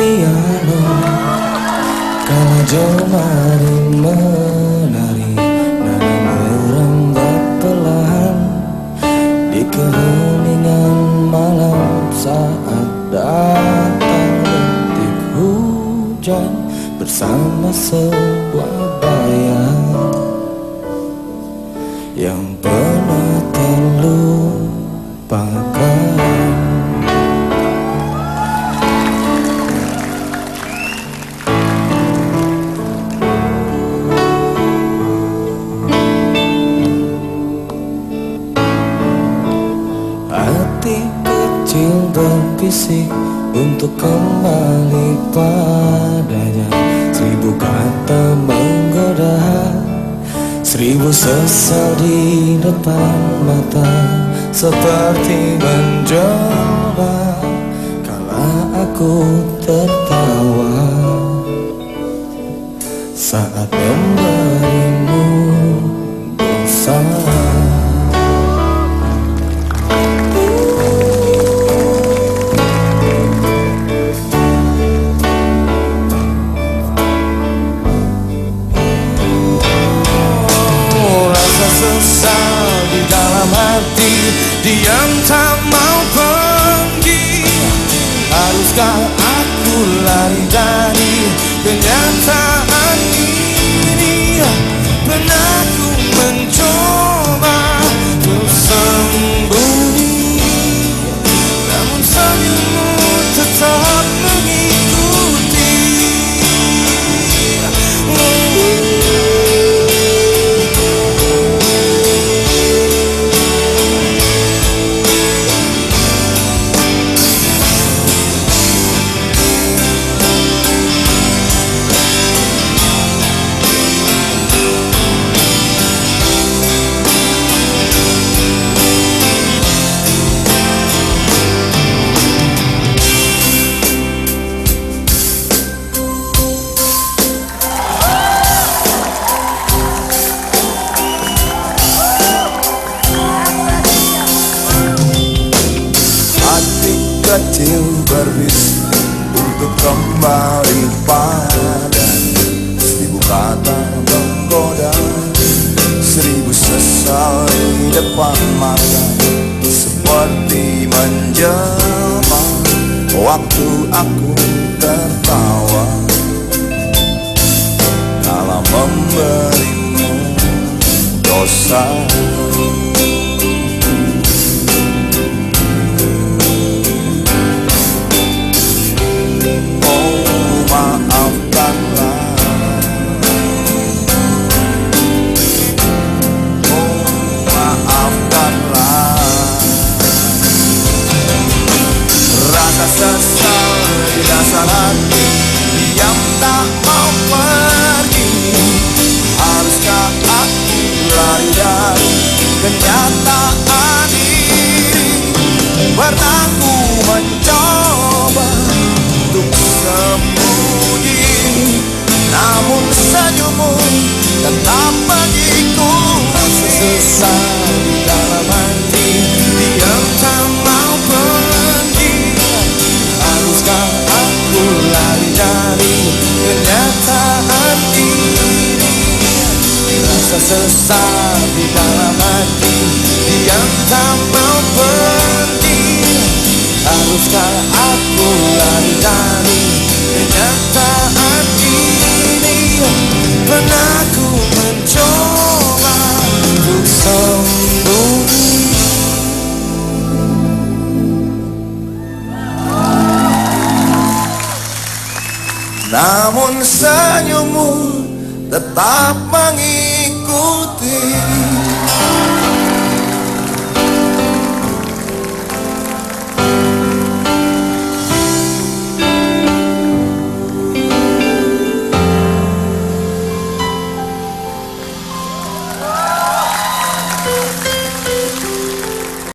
piano, kala jemari menari, nada merambat perlahan di keheningan malam saat datang rintik hujan bersama sebuah bayang yang pernah terlupakan. Hati kecil berbisik untuk kembali padanya. 1000 kata menggoda, 1000 sesal di depan mata, seperti mencoba kala aku tertawa saat memberimu dosa. Sesal di dalam hati, diam tak mau pergi. Haruskah aku lari dari kenyataan ini? Pernah ku mencoba untuk sembunyi, namun senyummu tetap mengikuti. Kecil berbisik untuk kembali padanya. 1000 kata menggoda, 1000 sesal di depan mata, seperti menjelma waktu aku tertawa dalam memberimu dosa. Sesal di dasar hati, diam tak mau pergi. Haruskah aku lari dari kenyataan ini? Pernah ku mencoba untuk sembunyi, namun senyummu tetap mengikuti. Sesal di dalam hati, diam tak mau pergi. Haruskah aku lari dari kenyataan ini? Rasa sesal di dalam hati, diam tak mau pergi. Haruskah aku lari dari kenyataan ini? Pernah ku mencoba untuk sembunyi, namun senyummu tetap mengikuti.